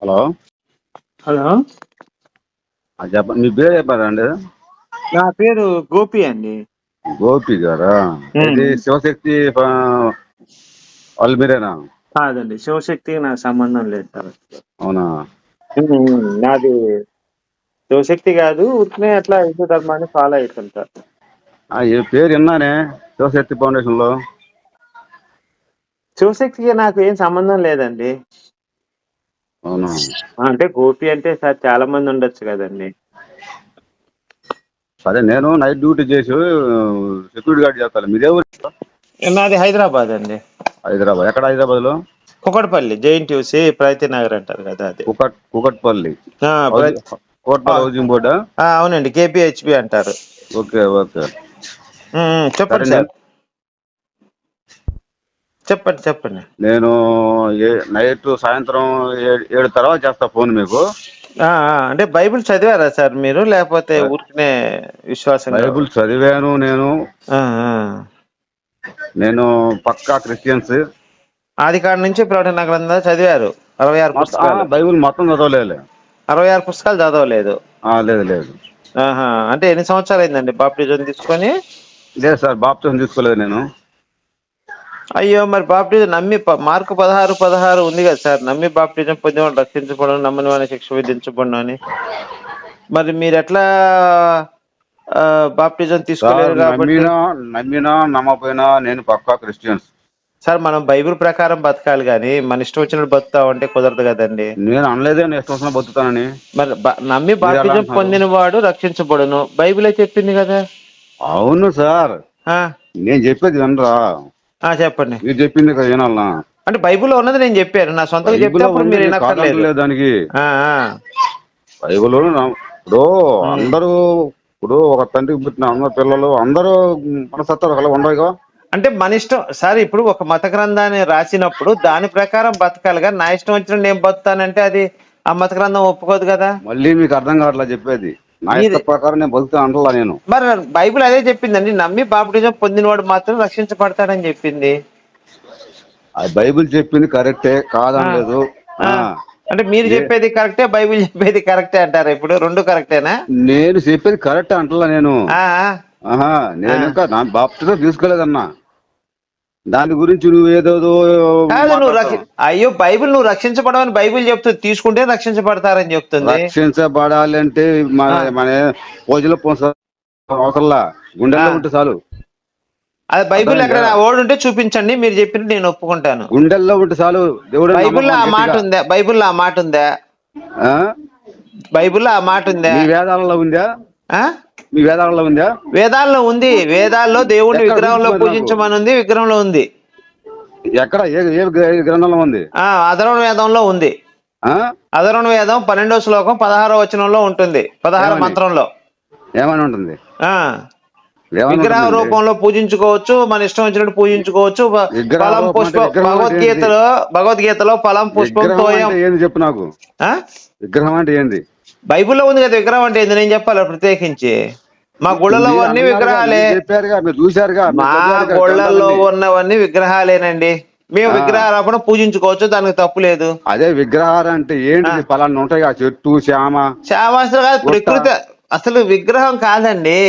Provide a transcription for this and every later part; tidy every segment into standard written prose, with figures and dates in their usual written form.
Hello. Hello. చెప్పండి, మీ పేరు చెప్పారండి? నా పేరు గోపి అండి. గోపి గారా? ఇది శివశక్తి వాళ్ళు మీరేనా? కాదండి, శివశక్తికి నాకు సంబంధం లేదు సార్. అవునా? నాది శివశక్తి కాదు, ఉట్నే అట్లా హిందూ ధర్మాన్ని ఫాలో అవుతాను సార్. ఈ పేరు విన్నానే, శివశక్తి ఫౌండేషన్ లో. శివశక్తికి నాకు ఏం సంబంధం లేదండి. అవునా? అంటే గోపి అంటే సార్ చాలా మంది ఉండొచ్చు కదండి. సరే, నేను నైట్ డ్యూటీ చేసి సెక్యూరిటీ గార్డ్ చేస్తాను. మీదే ఊరు? నాది హైదరాబాద్ అండి. హైదరాబాద్. ఎక్కడ హైదరాబాద్ లో? కుకట్పల్లి, జేఎన్టీయూసీ ప్రగతి నగర్ అంటారు కదా అది. కుకట్పల్లి. ప్రగతి. కుకట్పల్లి హౌసింగ్ బోర్డా? అవునండి, కేపీహెచ్బి అంటారు. Okay okay. చెప్పండి సరే, సార్. చెప్పండి. నేను నైట్ సాయంత్రం 7 తర్వాత చేస్తా ఫోన్ మీకు. అంటే బైబిల్ చదివారా సార్ మీరు, లేకపోతే ఊరికనే విశ్వాసంగా? బైబుల్ చదివాను నేను పక్కా క్రిస్టియన్స్. ఆది కాడ నుంచి ప్రకటన గ్రంథాలు చదివారు? 66 పుస్తకాలు? బైబుల్ మొత్తం చదవలేదు. 66 పుస్తకాలు చదవలేదు? లేదు. అంటే ఎన్ని సంవత్సరాలు అయిందండి బాప్టిజం తీసుకొని? లేదు సార్, బాప్టిజం తీసుకోలేదు నేను. అయ్యో, మరి బాప్టిజం నమ్మి మార్కు 16:16 ఉంది కదా సార్, నమ్మి బాప్టిజం పొందేవాడు రక్షించబడను, నమ్మని వాడిని శిక్ష విధించబడను అని. మరి మీరు ఎట్లా బాప్టిజం తీసుకోలేదు కాబట్టి? నమ్మినా నమ్మపోయినా నేను పక్కా క్రిస్టియన్స్ సార్. మనం బైబిల్ ప్రకారం బతకాలి కానీ మన ఇష్టం వచ్చినట్టు బతుకుతామంటే కుదరదు కదండి. నేను అనలేదే నేను ఇష్టం వచ్చిన బతుకుతానని. మరి నమ్మి బాప్టిజం పొందిన వాడు రక్షించబడును, బైబిలే చెప్పింది కదా. అవును సార్, నేను చెప్పేది వినరా? చెప్పండి. మీరు చెప్పింది కదా వినాలనా? అంటే బైబిల్లో ఉన్నది నేను చెప్పాను, నా సొంతంగా చెప్తే అప్పుడు మీరు వినక్కర్లేదు. దానికి బైబిల్ ఇప్పుడు అందరూ, ఇప్పుడు ఒక తండ్రికి పుట్టిన అందరు పిల్లలు అందరూ మనసత్తారు అలా ఉండవుగా. అంటే మన ఇష్టం సార్. ఇప్పుడు ఒక మత గ్రంథాన్ని రాసినప్పుడు దాని ప్రకారం బతకాలిగా. నా ఇష్టం వచ్చినట్టు నేను బతుకుతానంటే అది ఆ మత గ్రంథం ఒప్పుకోదు కదా. మళ్ళీ మీకు అర్థం కావట్లా చెప్పేది. నా ఇష్ట ప్రకారం నేను బతుకుతాను అంటలా నేను. మరి బైబిల్ అదే చెప్పిందండి, నమ్మి బాప్టిజం పొందినవాడు మాత్రం రక్షించబడతాడని చెప్పింది. అది బైబిల్ చెప్పింది కరెక్టే, కాదనలేదు. అంటే మీరు చెప్పేది కరెక్టే, బైబిల్ చెప్పేది కరెక్టే అంటారా? ఇప్పుడు రెండు కరెక్టేనా? నేను చెప్పేది కరెక్ట్ అంటలా నేను. నేను ఇంకా నా బాప్టిజం తీసుకోలేదన్నా. దాని గురించి నువ్వు ఏదో అయ్యో, బైబిల్ నువ్వు రక్షించబడవని బైబిల్ చెప్తుంది, తీసుకుంటే రక్షించబడతారని చెప్తుంది. రక్షించబడాలంటే మన పూజలో అవసరంలా, గుండెల్లో ఉంటే చాలు. అది బైబిల్ ఎక్కడ ఓడి ఉంటే చూపించండి, మీరు చెప్పినట్టు నేను ఒప్పుకుంటాను. గుండెల్లో ఉంటే చాలు. బైబిల్లో ఆ మాట ఉందా? బైబిల్లో ఆ మాట ఉందా? బైబిల్లో ఆ మాట ఉందా? మీ వేదాలలో ఉందా? మీ వేదాలలో ఉందా? వేదాల్లో ఉంది. వేదాల్లో దేవుణ్ణి విగ్రహంలో పూజించమని ఉంది, విగ్రహంలో ఉంది. ఎక్కడ? ఏ గ్రంథంలో ఉంది? అధర్వణ వేదంలో ఉంది. అధర్వణ వేదం 12వ శ్లోకం 16వ వచనంలో ఉంటుంది. 16వ మంత్రంలో ఏమని ఉంటుంది? విగ్రహ రూపంలో పూజించుకోవచ్చు, మన ఇష్టం వచ్చినట్టు పూజించుకోవచ్చు. ఫలం పుష్పం, భగవద్గీతలో ఫలం పుష్పంతో ఏంది చెప్పు నాకు. విగ్రహం అంటే ఏంది? బైబిల్లో ఉంది కదా విగ్రహం అంటే ఏంది, నేను చెప్పాలి ప్రత్యేకించి? మా గుళ్ళలో అన్ని విగ్రహాలే. మా గుళ్ళల్లో ఉన్నవన్నీ విగ్రహాలేనండి. మేము విగ్రహారాపణ పూజించుకోవచ్చు, దానికి తప్పు లేదు. అదే విగ్రహాలు అంటే ఏంటి? పలానా ఉంటాయి కదా, చెట్టు శ్యామాసలు కాదు, ప్రకృతి. అసలు విగ్రహం కాదండి.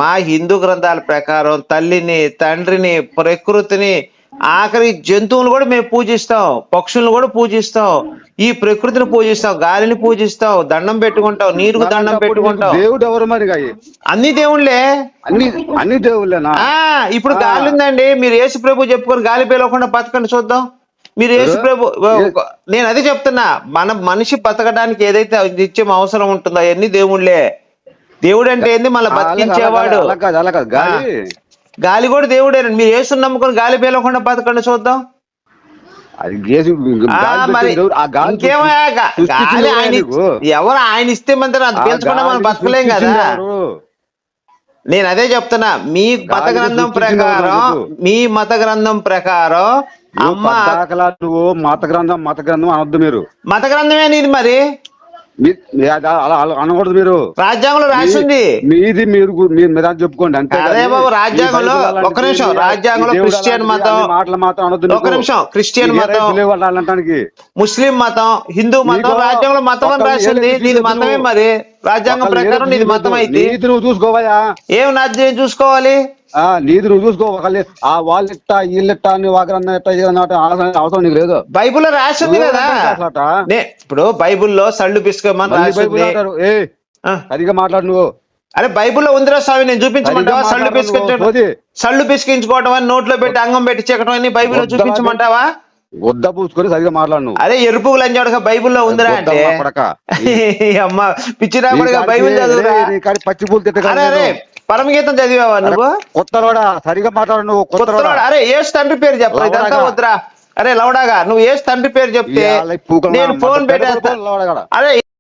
మా హిందూ గ్రంథాల ప్రకారం తల్లిని, తండ్రిని, ప్రకృతిని, ఆఖరి జంతువులు కూడా మేము పూజిస్తాం, పక్షులను కూడా పూజిస్తాం, ఈ ప్రకృతిని పూజిస్తాం, గాలిని పూజిస్తాం, దండం పెట్టుకుంటాం, నీరుకు దండం పెట్టుకుంటాం. దేవుడు ఎవరు మరి? అన్ని దేవుళ్ళే. అన్ని దేవుళ్ళేనా? ఇప్పుడు గాలి ఉందండి, మీరు యేసు ప్రభు చెప్పుకొని గాలి పేలకుండా బతకండి చూద్దాం. మీరు యేసు ప్రభు, నేను అదే చెప్తున్నా, మనిషి బతకడానికి ఏదైతే నిత్యం అవసరం ఉంటుందో అవన్నీ దేవుళ్ళే. దేవుడు అంటే ఏంది? మళ్ళీ బతికించేవాడు. గాలి కూడా దేవుడేనండి. మీరు యేసుని నమ్ముకొని గాలి పేలకుండా బతకండి చూద్దాం. మరి ఇంకేమయ్యా, గాలి ఆయన ఎవరు ఆయన ఇస్తే మంత్రం అది పీల్చకుండా మనం బతకలేం కదా. నేను అదే చెప్తున్నా, మీ మత గ్రంథం ప్రకారం అమ్మ మత గ్రంథం అనొద్దు మీరు. మత గ్రంథమే నీది మరి. అలా అనకూడదు మీరు. రాజ్యాంగంలో రాసింది. మీది మీరు చెప్పుకోండి అంతే. అదే బాబు, రాజ్యాంగంలో ఒక్క నిమిషం, రాజ్యాంగంలో క్రిస్టియన్ మతం, మాటలు మాత్రం అనొద్దు. ఒక్క నిమిషం, క్రిస్టియన్ మతం, అంటానికి ముస్లిం మతం, హిందూ మతం రాజ్యాంగంలో మతం అని రాసింది. నీది మతమే మరి, రాజ్యాంగం ప్రకారం నీది మతం అయితే నీది నువ్వు చూసుకోవయా. ఏం నాది చూసుకోవాలి? నీది నువ్వు చూసుకో. ఆ వాళ్ళిట్ట వీళ్ళిట్ట అని వాకరన్న అవసరం నీకు లేదు. బైబుల్లో రాసింది కదా. ఇప్పుడు బైబుల్లో సళ్ళు పిసుకోమని రాసింది. సరిగా మాట్లాడు నువ్వు. అరే బైబుల్లో ఉందిరా స్వామి, నేను చూపించమంటావా? సళ్ళు పిసుకొచ్చడం, సళ్ళు పిసికించుకోవటం అని నోట్లో పెట్టి అంగం పెట్టి చెక్కడం అని బైబుల్లో చూపించమంటావా? గుద్ద పూసుకొని సరిగా మాట్లాడు నువ్వు. అరే ఎరుపు లంచాడుగా బైబుల్లో ఉందిరా అంటే అమ్మ పిచ్చిరాబడిగా బైబుల్ చదువురా. పచ్చి పూలు తిట్టగా పరమగీతం చదివావా నువ్వు? కొత్తలోడా సరిగా మాట్లాడు నువ్వు. కొత్తలోడా అరే ఏసు తండ్రి పేరు చెప్పరా, ఇదంతా వద్దురా. అరే లౌడాగా నువ్వు ఏసు తండ్రి పేరు చెప్తే నేను ఫోన్ పెట్టేస్తా. అరే